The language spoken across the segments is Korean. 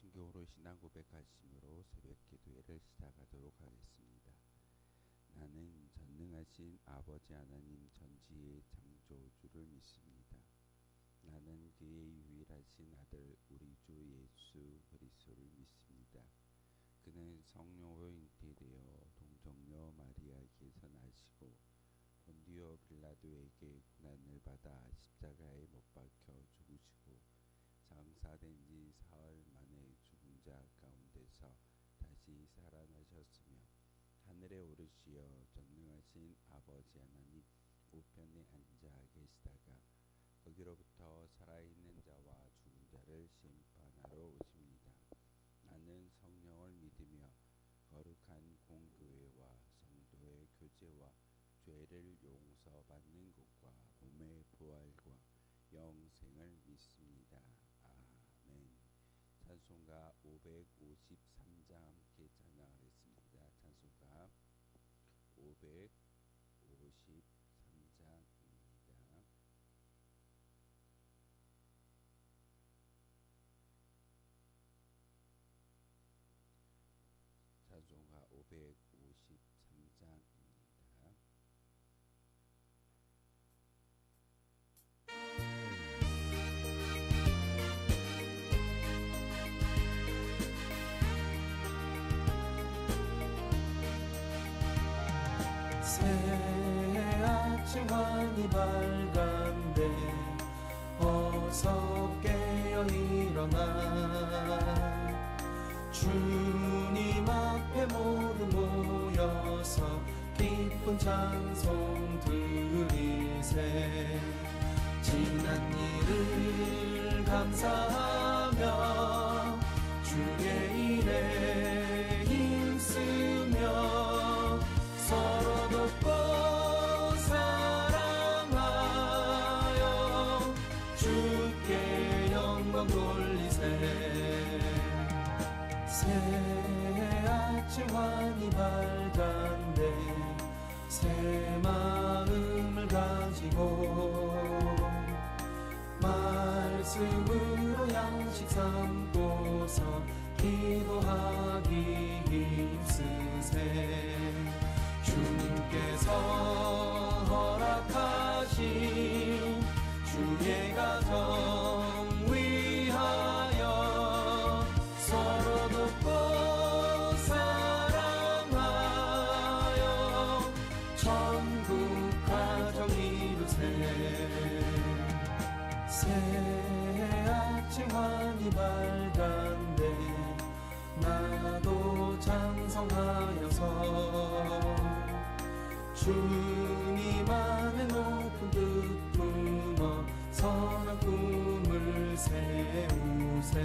개인신경으로 신앙 고백하심으로 새벽 기도회를 시작하도록 하겠습니다. 나는 전능하신 아버지 하나님 전지의 창조주를 믿습니다. 나는 그의 유일하신 아들 우리 주 예수 그리스도를 믿습니다. 그는 성령으로 잉태되어 동정녀 마리아에게서 나시고 본디오 빌라도에게 고난을 받아 십자가에 못 박혀 죽으시고 장사된 지 사흘 만에 죽은 자 가운데서 다시 살아나셨으며 하늘에 오르시어 전능하신 아버지 하나님 우편에 앉아 계시다가 거기로부터 살아있는 자와 죽은 자를 심판하러 오십니다. 나는 성령을 믿으며 거룩한 공교회와 성도의 교제와 죄를 용서받는 것과 몸의 부활과 영생을 믿습니다. 아멘. 찬송가 553장 함께 찬양하겠습니다. 찬송가 553장입니다. 찬송가 553장입니다. 아침 환히 밝은데 어서 깨어 일어나 주님 앞에 모두 모여서 기쁜 찬송 드리세. 지난 일을 감사하며 주의 일에 힘쓰며 서로 돕고 사랑하여 주께 영광 돌리세. 새 아침 환히 밝은데 새 마음을 가지고 말씀으로 양식 삼고서 기도하기 힘쓰세. 주님께서 허락하신 주의 가정 위하여 서로 돕고 사랑하여 천국 가정 이루세. 새 아침 환히 밝은데 나도 찬송하여서 주님 안에 높은 뜻 품어 선한 꿈을 세우세.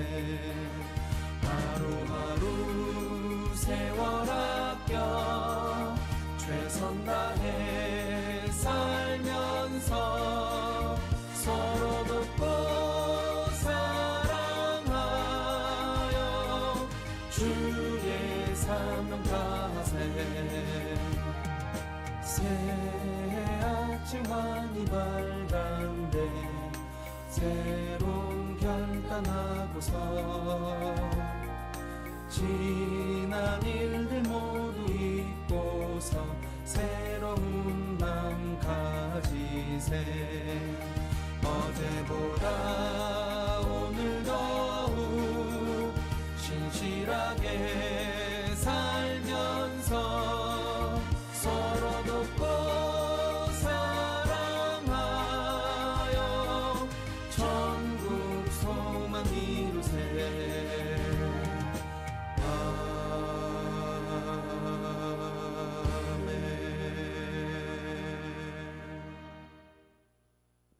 하루하루 세월 아껴 최선 다해 살면서 서로 돕고 사랑하여 주의 사명 다하세. 새 아침 환히 밝은데 새로운 결단하고서 지난 일들 모두 잊고서 새로운 맘 가지세. 어제보다 오늘 더욱 신실하게 살면서 서로 돕고 사랑하여 천국 소망 이루세.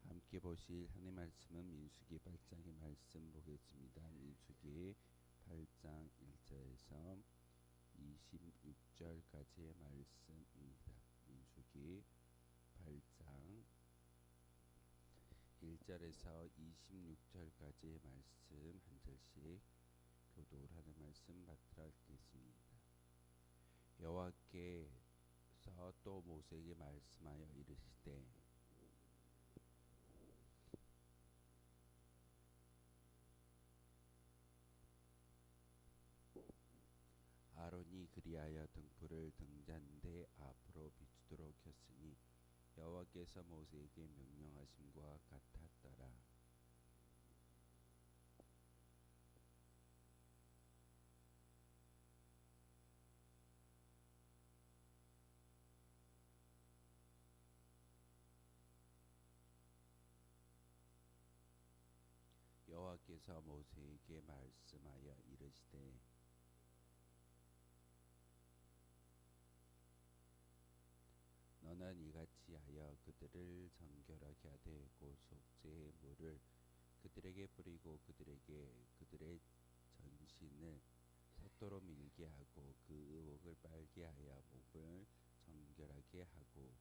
함께 보실 하나님의 말씀은 민수기 8장의 말씀 보겠습니다. 민수기 8장 1절에서 26절까지의 말씀입니다. 민수기 8장 1절에서 26절까지의 말씀 한 절씩 교독을 하는 말씀 받들어 읽겠습니다. 여호와께서 또 모세에게 말씀하여 이르시되 아론이 그리하여 등불을 등잔대 앞으로 비추도록 켰으니 여호와께서 모세에게 명령하심과 같았더라. 여호와께서 모세에게 말씀하여 이르시되 너는 이같이 하여 그들을 정결하게 하되 곧 속죄의 물을 그들에게 뿌리고 그들의 전신을 쇳도로 밀게 하고 그 의복을 빨게 하여 몸을 정결하게 하고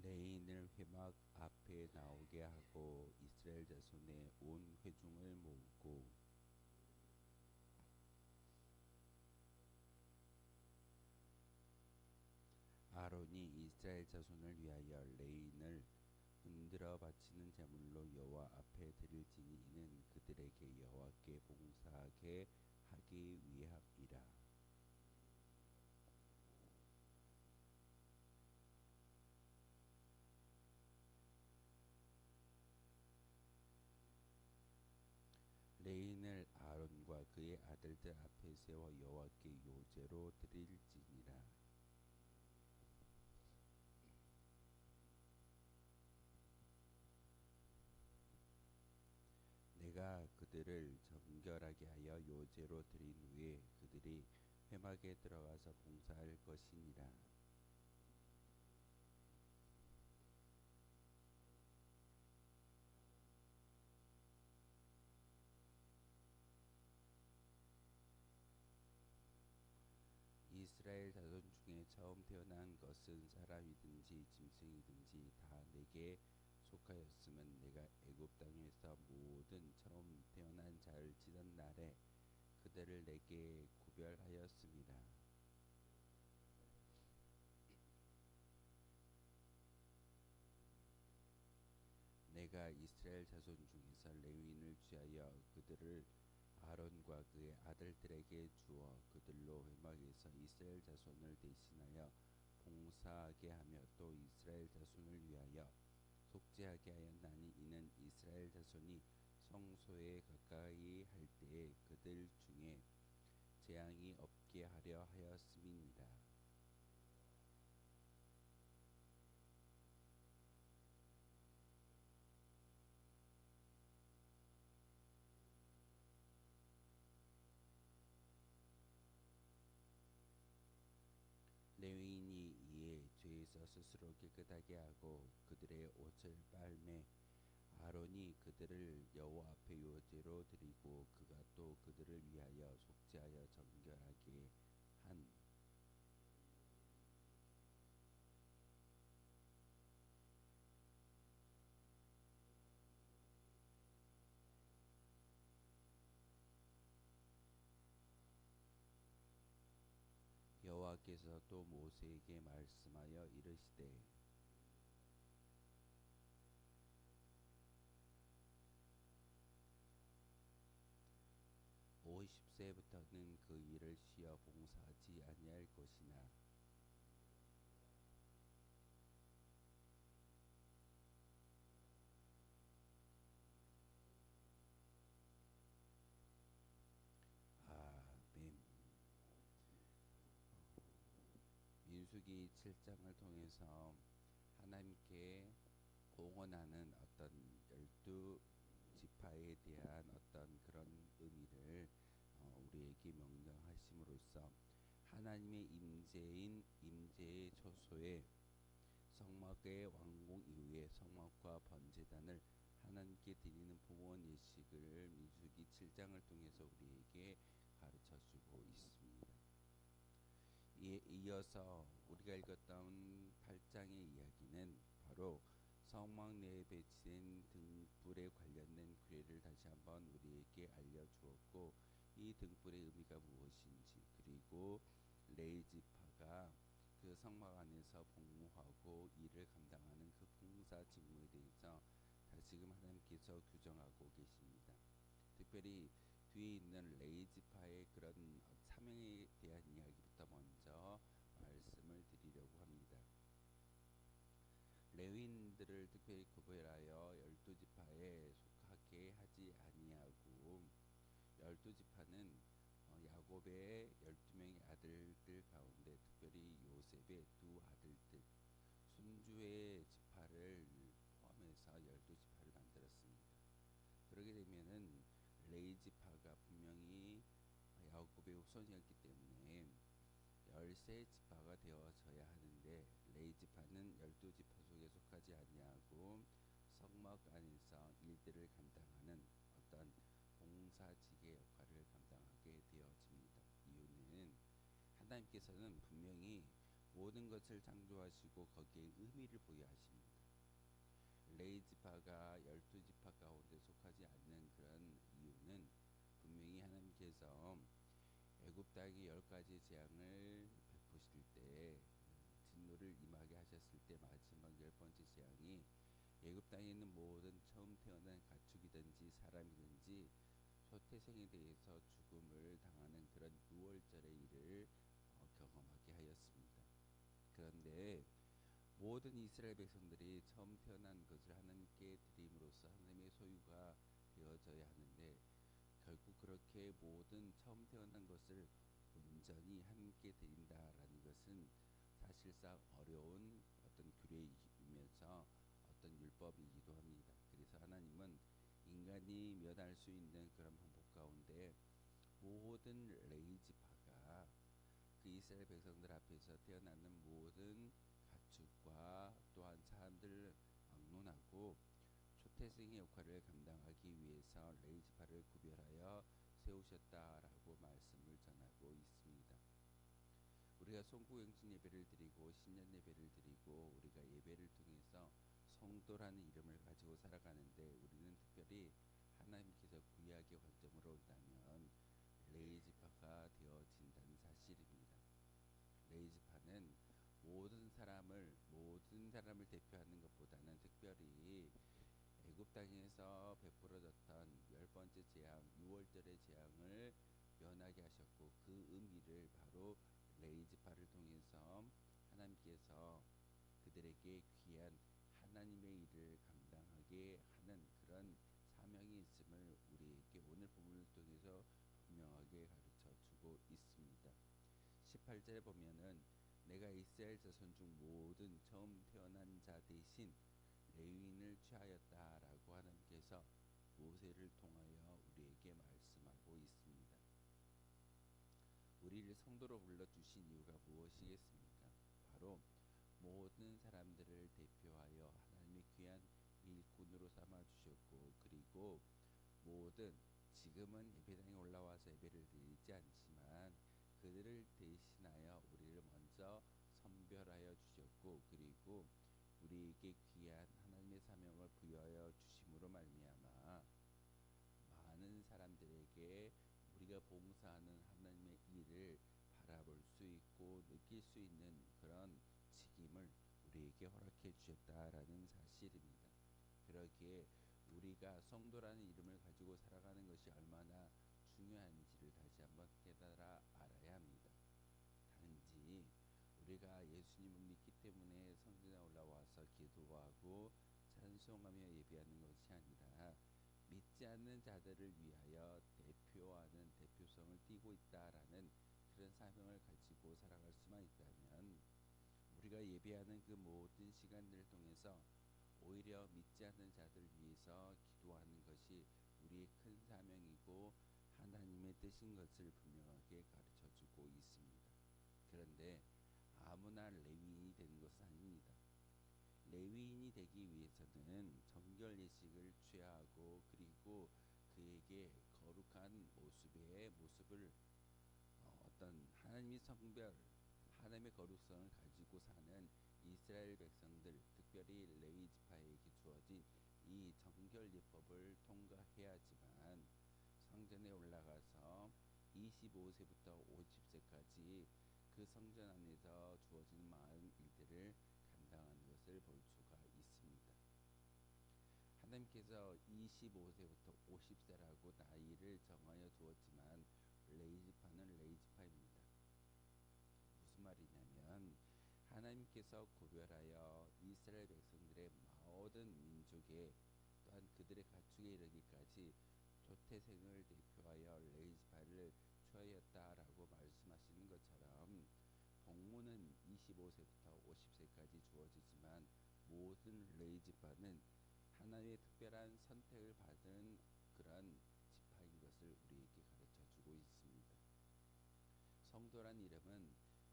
레인을 회막 앞에 나오게 하고 이스라엘 자손의 온 회중을 모으고 아론이 이스라엘 자손을 위하여 레인을 흔들어 바치는 제물로 여호와 앞에 드릴지니 이는 그들에게 여호와께 봉사하게 하기 위함이라. 레인을 아론과 그의 아들들 앞에 세워 여호와께 요제로 드릴지니라. 내가 그들을 정결하게 하여 요제로 드린 후에 그들이 회막에 들어가서 봉사할 것이니라. 이스라엘 자손 중에 처음 태어난 것은 사람이든지 짐승이든지 다 내게 속하였으면 내가 애굽 땅에서 모든 처음 태어난 자를 치던 날에 그들을 내게 구별하였음이라. 내가 이스라엘 자손 중에서 레위인을 취하여 그들을 아론과 그의 아들들에게 주어 그들로 회막에서 이스라엘 자손을 대신하여 봉사하게 하며 또 이스라엘 자손을 위하여 속죄하게 하였나니 이는 이스라엘 자손이 성소에 가까이 할 때에 그들 중에 재앙이 없게 하려 하였음이니라. 레위인이 이에 죄에서 스스로 깨끗하게 하고 그들의 옷을 빨매 아론이 그들을 여호와 앞에 요제로 드리고 그가 또 그들을 위하여 속죄하여 정결하게 한 여호와께서 또 모세에게 말씀하여 이르시되 50세부터는 그 일을 쉬어 봉사하지 아니할 것이나 아멘. 민수기 7장을 통해서 하나님께 봉헌하는 어떤 12지파에 대한 어떤 그런 의미를 우리에게 명령하심으로써 하나님의 임재의 초소에 성막의 완공 이후에 성막과 번제단을 하나님께 드리는 봉헌 예식을 민수기 7장을 통해서 우리에게 가르쳐 주고 있습니다. 이에 이어서 우리가 읽었던 8장의 이야기는 바로 성막 내에 배치된 등불에 관련된 규례를 다시 한번 우리에게 알려주었고 이 등불의 의미가 무엇인지 그리고 레위 지파가 그 성막 안에서 복무하고 일을 감당하는 그 봉사 직무에 대해서 다시금 하나님께서 규정하고 계십니다. 특별히 뒤에 있는 레이지파의 그런 사명에 대한 이야기부터 먼저 말씀을 드리려고 합니다. 레위인들을 특별히 구별하여 12지파에 속하게 하지 아니하고 12지파는 야곱의 12명의 아들들 가운데 특별히 요셉의 두 아들들 손주의 지파를 포함해서 12지파를 만들었습니다. 그러게 되면은 레이지파가 분명히 야곱의 후손이었기 때문에 13지파가 되어져야 하는데 레이지파는 12지파 속에 속하지 아니하고 성막 안에서 일들을 감당하는 어떤 봉사직의 역할을 감당하게 되어집니다. 이유는 하나님께서는 분명히 모든 것을 창조하시고 거기에 의미를 부여하십니다. 레이지파가 12지파 가운데 속하지 않는 그런 이유는 분명히 하나님께서 애굽 땅에 10가지 재앙을 베푸실 때 진노를 임하게 하셨을 때 마지막 10번째 재앙이 애굽 땅에 있는 모든 처음 태어난 가축이든지 사람이든지 소태생에 대해서 죽음을 당하는 그런 유월절의 일을 경험하게 하였습니다. 그런데 모든 이스라엘 백성들이 처음 태어난 것을 하나님께 드림으로써 하나님의 소유가 되어져야 하는데 결국 그렇게 모든 처음 태어난 것을 온전히 하나님께 드린다라는 것은 사실상 어려운 어떤 규례이면서 어떤 율법이기도 합니다. 그래서 하나님은 인간이 면할 수 있는 그런 방법 가운데 모든 레이지파가 그 이스라엘 백성들 앞에서 태어나는 모든 가축과 또한 사람들을 막론하고 초태생의 역할을 감당하기 위해서 레이지파를 구별하여 세우셨다라고 말씀을 전하고 있습니다. 우리가 송구영신 예배를 드리고 신년 예배를 드리고 우리가 예배를 통해서 성도라는 이름을 가지고 살아가는데 우리는 특별히 하나님께서 구약의 관점으로 온다면 레이지파가 되어진다는 사실입니다. 레이지파는 모든 사람을 대표하는 것보다는 특별히 애굽 땅에서 베풀어졌던 10번째 재앙, 6월절의 재앙을 면하게 하셨고 그 의미를 바로 레이지파를 통해서 하나님께서 그들에게 귀한 하나님의 일을 감당하게 하는 그런 사명이 있음을 우리에게 오늘 본문을 통해서 분명하게 가르쳐 주고 있습니다. 18절에 보면은 내가 이스라엘 자손 중 모든 처음 태어난 자 대신 레위인을 취하였다라고 하나님께서 모세를 통하여 우리에게 말씀하고 있습니다. 우리를 성도로 불러주신 이유가 무엇이겠습니까? 바로 모든 사람들을 대표하여 하나님의 귀한 일꾼으로 삼아주셨고 그리고 모든 지금은 예배당에 올라와서 예배를 드리지 않지만 그들을 대신하여 우리를 먼저 선별하여 주셨고 그리고 우리에게 귀한 하나님의 사명을 부여하여 주심으로 말미암아 많은 사람들에게 우리가 봉사하는 하나님의 일을 바라볼 수 있고 느낄 수 있는 그런 직임을 우리에게 허락해 주셨다라는 사실입니다. 그러기에 우리가 성도라는 이름을 가지고 살아가는 것이 얼마나 중요한지를 다시 한번 깨달아 알아야 합니다. 단지 우리가 예수님을 믿기 때문에 성전에 올라와서 기도하고 찬송하며 예배하는 것이 아니라 믿지 않는 자들을 위하여 대표하는 대표성을 띠고 있다라는 그런 사명을 가지고 살아갈 수만 있다면 우리가 예배하는 그 모든 시간들을 통해서 오히려 믿지 않는 자들을 위해서 기도하는 것이 우리의 큰 사명이고 하나님의 뜻인 것을 분명하게 가르쳐주고 있습니다. 그런데 아무나 레위인이 되는 것은 아닙니다. 레위인이 되기 위해서는 정결 예식을 취하고 그리고 그에게 거룩한 모습을 어떤 하나님의 성별, 하나님의 거룩성을 가지고 사는 이스라엘 백성들, 특별히 레위 지파에게 주어진 이 정결 예법을 통과해야지만 성전에 올라가서 25세부터 50세까지 그 성전 안에서 주어지는 것을 볼 수가 있습니다. 하나님께서 25세부터 50세라고 나이를 정하여 주었지만 레이지파는 레이지파입니다. 무슨 말이냐면 하나님께서 구별하여 이스라엘 백성들의 모든 민족에 또한 그들의 가축에 이르기까지 조태생을 대표하여 레이지파를 취하였다라고 말씀하시는 것처럼 복무는 25세부터 50세까지 주어지지만 모든 레이지파는 하나님의 특별한 선택을 받은 그런 지파인 것을 우리에게 가르쳐 주고 있습니다. 성도란 이름은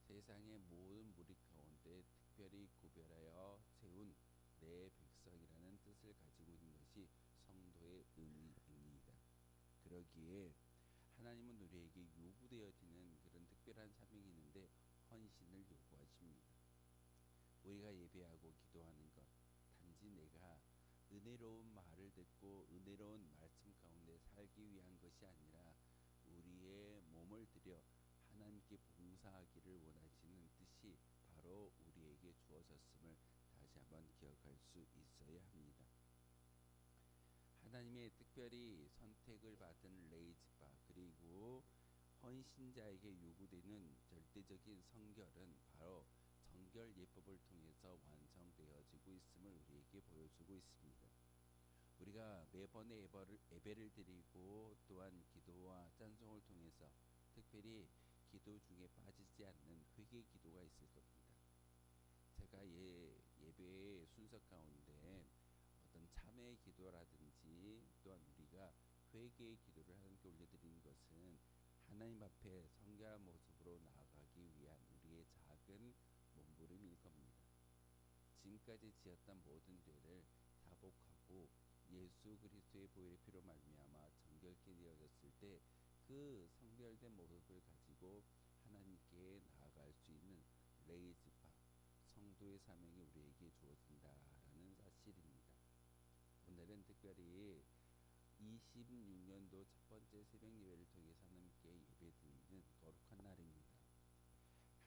세상의 모든 무리 가운데 특별히 구별하여 세운 내 백성이라는 뜻을 가지고 있는 것이 성도의 의미입니다. 그러기에 하나님은 우리에게 요구되어지는 그런 특별한 사명이 있는데 헌신을 요구하십니다. 우리가 예배하고 기도하는 것, 단지 내가 은혜로운 말을 듣고 은혜로운 말씀 가운데 살기 위한 것이 아니라 우리의 몸을 들여 하나님께 봉사하기를 원하시는 뜻이 바로 우리에게 주어졌음을 다시 한번 기억할 수 있어야 합니다. 하나님의 특별히 선택을 받은 레이지파 그리고 헌신자에게 요구되는 절대적인 성결은 바로 정결 예법을 통해서 완성되어지고 있음을 우리에게 보여주고 있습니다. 우리가 매번의 예배를 드리고 또한 기도와 찬송을 통해서 특별히 기도 중에 빠지지 않는 회개 기도가 있을 겁니다. 제가 예배의 순서 가운데 어떤 참회의 기도라든지 또한 우리가 회개의 기도를 하나님께 올려드리는 것은 하나님 앞에 성결한 모습으로 나아가기 위한 우리의 작은 몸부림일 겁니다. 지금까지 지었던 모든 죄를 사복하고 예수 그리스도의 보혈의 피로 말미암아 정결케 되어졌을 때 그 성결된 모습을 가지고 하나님께 나아갈 수 있는 레이지파 성도의 사명이 우리에게 주어진다라는 사실입니다. 오늘은 특별히 26년도 첫 번째 새벽 예배를 통해서 하나님께 예배드리는 거룩한 날입니다.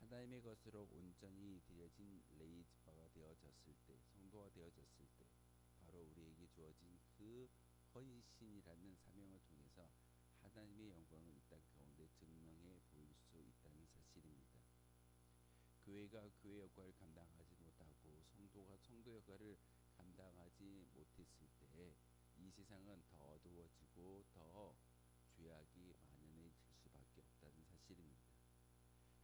하나님의 것으로 온전히 드려진 레이지파가 되어졌을 때, 성도가 되어졌을 때 바로 우리에게 주어진 그 헌신이라는 사명을 통해서 하나님의 영광을 이 땅 가운데 증명해 보일 수 있다는 사실입니다. 교회가 교회 역할을 감당하지 못하고 성도가 성도 역할을 감당하지 못했을 때 이 세상은 더 어두워지고 더 죄악이 만연해질 수밖에 없다는 사실입니다.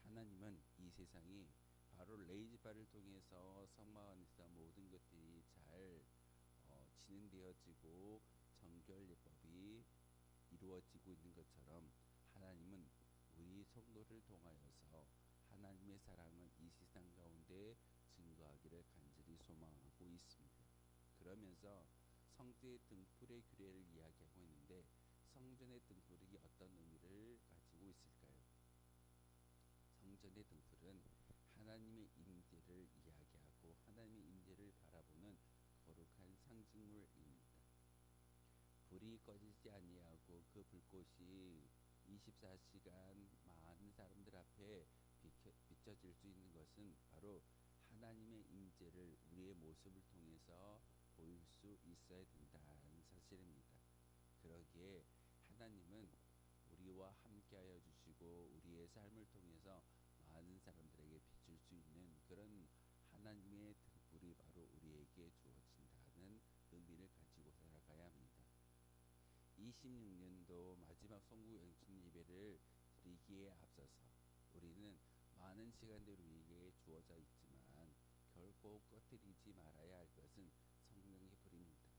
하나님은 이 세상이 바로 레이지파를 통해서 성막 안에서 모든 것들이 잘 진행되어지고 정결 예법이 이루어지고 있는 것처럼 하나님은 우리 성도를 통하여서 하나님의 사랑을 이 세상 가운데 증거하기를 간절히 소망하고 있습니다. 그러면서 성전의 등불의 규례를 이야기하고 있는데 성전의 등불이 어떤 의미를 가지고 있을까요? 성전의 등불은 하나님의 임재를 이야기하고 하나님의 임재를 바라보는 거룩한 상징물입니다. 불이 꺼지지 아니하고 그 불꽃이 24시간 많은 사람들 앞에 비춰질 수 있는 것은 바로 하나님의 임재를 우리의 모습을 통해서 보일 수 있어야 된다는 사실입니다. 그러기에 하나님은 우리와 함께하여 주시고 우리의 삶을 통해서 많은 사람들에게 비출 수 있는 그런 하나님의 등불이 바로 우리에게 주어진다는 의미를 가지고 살아가야 합니다. 26년도 마지막 성국영신 예배를 드리기에 앞서서 우리는 많은 시간들이 우리에게 주어져 있지만 결코 꺼뜨리지 말아야 할 것은 성령의 불입니다.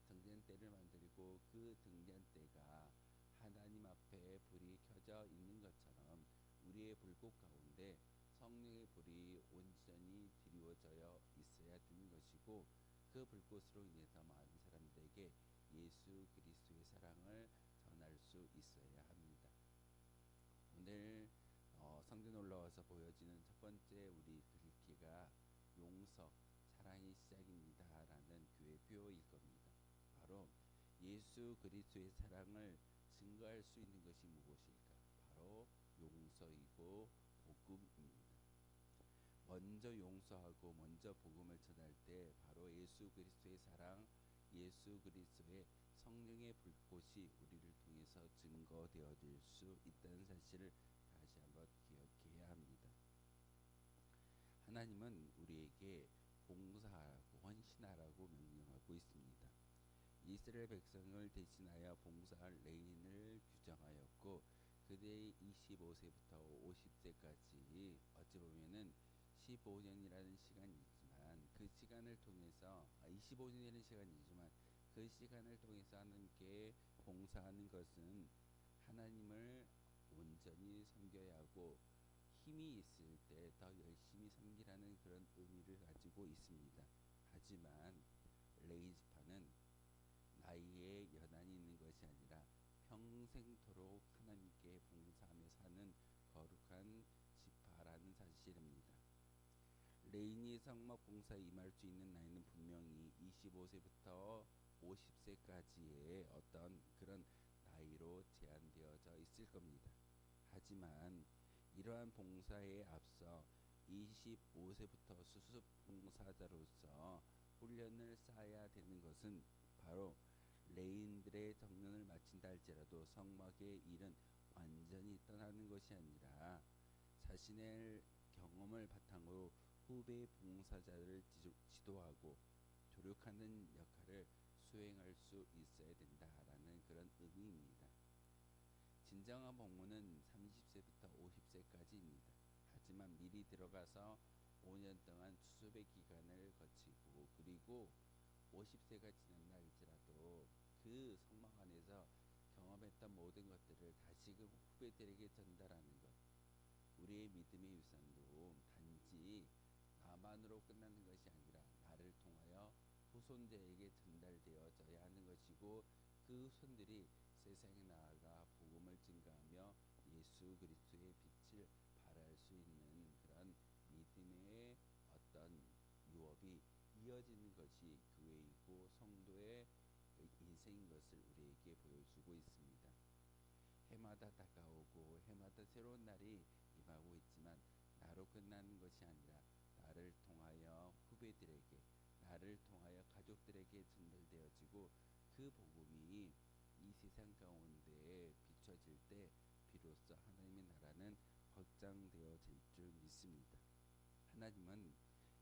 등잔대를 만들고 그 등잔대가 하나님 앞에 불이 켜져 있는 것처럼 우리의 불꽃 가운데 성령의 불이 온전히 드리워져 있어야 되는 것이고 그 불꽃으로 인해서 많은 사람들에게 예수 그리스도의 사랑을 전할 수 있어야 합니다. 오늘 성전 올라와서 보여지는 첫 번째 우리 글귀가 용서, 사랑이 시작입니다 라는 교회 표어일 겁니다. 바로 예수 그리스도의 사랑을 증거할 수 있는 것이 무엇일까? 바로 용서이고 복음입니다. 먼저 용서하고 먼저 복음을 전할 때 바로 예수 그리스도의 사랑, 예수 그리스도의 성령의 불꽃이 우리를 통해서 증거되어질 수 있다는 사실을 다시 한번 기억해야 합니다. 하나님은 우리에게 봉사하라고 헌신하라고 명령하고 있습니다. 이스라엘 백성을 대신하여 봉사할 레인을 규정하였고 그들의 25세부터 50세까지 어찌 보면은 15년이라는 시간이 있지만 그 시간을 통해서 25년이라는 시간이지만 그 시간을 통해서 하나님께 봉사하는 것은 하나님을 온전히 섬겨야 하고 힘이 있을 때 더 열심히 섬기라는 그런 의미를 가지고 있습니다. 하지만 레이지파는 나이에 연한이 있는 것이 아니라 평생토록 하나님께 봉사하며 사는 거룩한 지파라는 사실입니다. 레인이 성막 봉사에 임할 수 있는 나이는 분명히 25세부터 50세까지의 어떤 그런 나이로 제한되어져 있을 겁니다. 하지만 이러한 봉사에 앞서 25세부터 수습 봉사자로서 훈련을 쌓아야 되는 것은 바로 레인들의 정년을 마친다 할지라도 성막의 일은 완전히 떠나는 것이 아니라 자신의 경험을 바탕으로 후배 봉사자를 지도하고 조력하는 역할을 수행할 수 있어야 된다라는 그런 의미입니다. 진정한 복무는 30세부터 50세까지입니다. 하지만 미리 들어가서 5년 동안 수습의 기간을 거치고 그리고 50세가 지났나 할지라도 그 성막 안에서 경험했던 모든 것들을 다시금 후배들에게 전달하는 것. 우리의 믿음의 유산도 단지 나만으로 끝나는 것이 아니라 나를 통하여 후손들에게 전달되어져야 하는 것이고 그 후손들이 세상에 나아가 복음을 증거하며 예수 그리스도의 빛을 발할 수 있는 그런 믿음의 어떤 유업이 이어지는 것이 교회이고 성도의 인생인 것을 우리에게 보여주고 있습니다. 해마다 다가오고 해마다 새로운 날이 임하고 있지만 나로 끝나는 것이 아니라 나를 통하여 후배들에게 나를 통하여 가족들에게 전달되어지고 그 복음이 이 세상 가운데 비춰질 때 비로소 하나님의 나라는 확장되어질 줄 믿습니다. 하나님은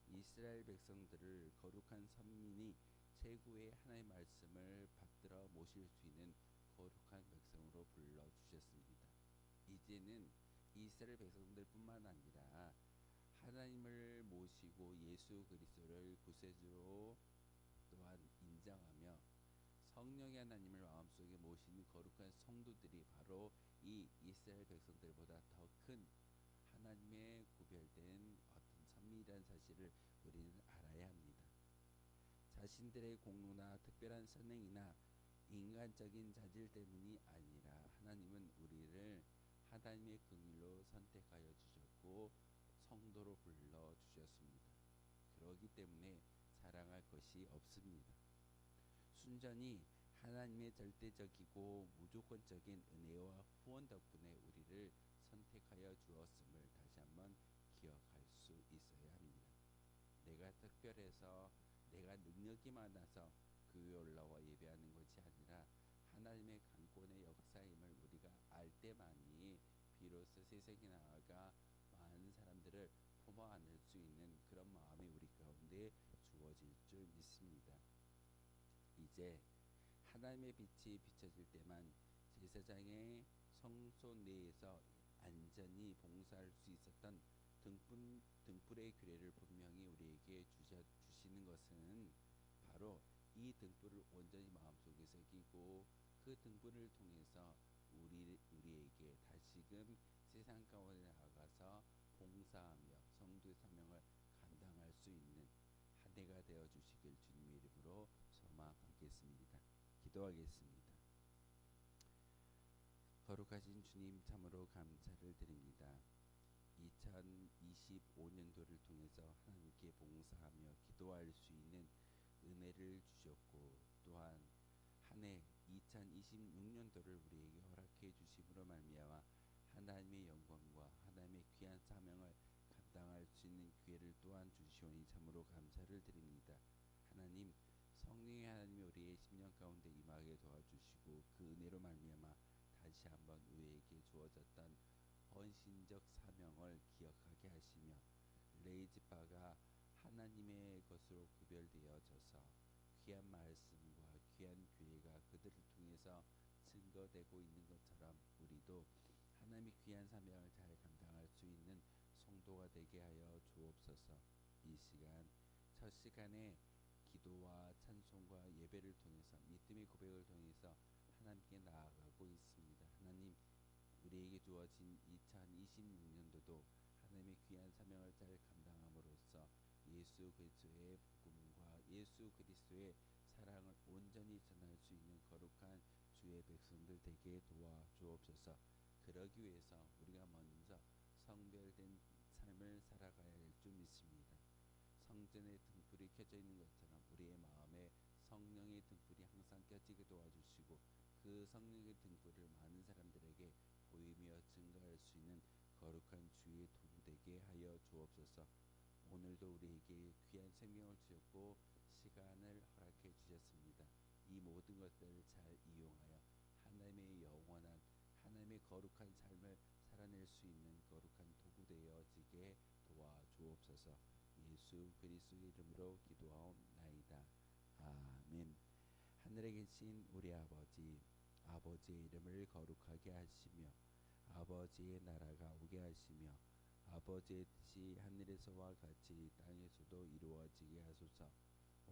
이스라엘 백성들을 거룩한 선민이 최고의 하나님의 말씀을 받들어 모실 수 있는 거룩한 백성으로 불러주셨습니다. 이제는 이스라엘 백성들뿐만 아니라 하나님을 모시고 예수 그리스도를 구세주로 또한 인정하며 성령의 하나님을 마음속에 모시는 거룩한 성도들이 바로 이 이스라엘 백성들보다 더 큰 하나님의 구별된 어떤 선민이라는 사실을 우리는 알아야 합니다. 자신들의 공로나 특별한 선행이나 인간적인 자질 때문이 아니라 하나님은 우리를 하나님의 긍휼로 선택하여 주셨고 성도로 불러 주셨습니다. 그렇기 때문에 자랑할 것이 없습니다. 순전히 하나님의 절대적이고 무조건적인 은혜와 후원 덕분에 우리를 선택하여 주었음을 다시 한번 기억할 수 있어야 합니다. 내가 특별해서 내가 능력이 많아서 교회에 올라와 예배하는 것이 아니라 하나님의 강권의 역사임을 우리가 알 때만이 비로소 세상에 나아가 많은 사람들을 품어 안을 수 있는 그런 마음이 우리 가운데 주어질 줄 믿습니다. 이제 하나님의 빛이 비춰질 때만 제사장의 성소 내에서 안전히 봉사할 수 있었던 등불의 규례를 분명히 우리에게 주시는 것은 바로 이 등불을 온전히 마음속에 새기고 그 등불을 통해서 우리에게 다시금 세상 가운데 나아가서 봉사하며 성도의 사명을 감당할 수 있는 한 해가 되어 주시길 주님의 이름으로 소망하겠습니다. 기도하겠습니다. 거룩하신 주님 참으로 감사를 드립니다. 2025년도를 통해서 하나님께 봉사하며 기도할 수 있는 은혜를 주셨고 또한 한 해 2026년도를 우리에게 허락해 주심으로 말미암아 하나님의 영광과 하나님의 귀한 사명을 감당할 수 있는 기회를 주시오니 참으로 감사를 드립니다. 하나님, 성령의 하나님이 우리의 심령 가운데 임하게 도와주시고 그 은혜로 말미암아 다시 한번 우리에게 주어졌던 헌신적 사명을 기억하게 하시며 레이지파가 하나님의 것으로 구별되어져서 귀한 말씀과 귀한 교회가 그들을 통해서 증거되고 있는 것처럼 우리도 하나님의 귀한 사명을 잘 감당할 수 있는 성도가 되게 하여 주옵소서. 이 시간 첫 시간에 기도와 찬송과 예배를 통해서 믿음의 고백을 통해서 하나님께 나아가고 있습니다. 하나님, 우리에게 주어진 2026년도도 하나님의 귀한 사명을 잘 감당함으로써 예수 그리스도의 복음과 예수 그리스도의 사랑을 온전히 전할 수 있는 거룩한 주의 백성들 되게 도와주옵소서. 그러기 위해서 우리가 먼저 성별된 삶을 살아가야 할 줄 믿습니다. 성전의 등불이 켜져 있는 것처럼 우리의 마음에 성령의 등불이 항상 켜지게 도와주시고 그 성령의 등불을 많은 사람들에게 보이며 증거할 수 있는 거룩한 주의 도구 되게 하여 주옵소서. 오늘도 우리에게 귀한 생명을 주셨고 시간을 허락해 주셨습니다. 이 모든 것들을 잘 이용하여 하나님의 영원한 하나님의 거룩한 삶을 살아낼 수 있는 거룩한 도구 되어지게 도와주옵소서. 예수 그리스도의 이름으로 기도하옵나이다. 아멘. 하늘에 계신 우리 아버지, 아버지의 이름을 거룩하게 하시며 아버지의 나라가 오게 하시며 아버지의 뜻이 하늘에서와 같이 땅에서도 이루어지게 하소서.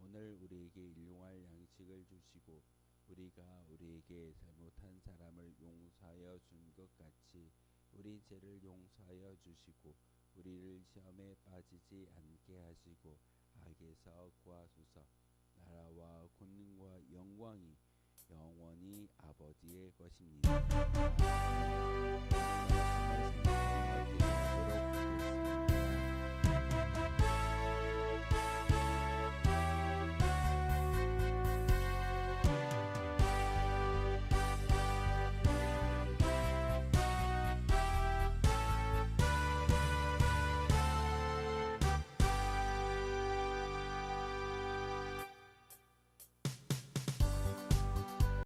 오늘 우리에게 일용할 양식을 주시고 우리가 우리에게 잘못한 사람을 용서하여 준 것 같이 우리 죄를 용서하여 주시고 우리를 시험에 빠지지 않게 하시고 악에서 구하소서. 나라와 권능과 영광이 영원히 아버지의 것입니다.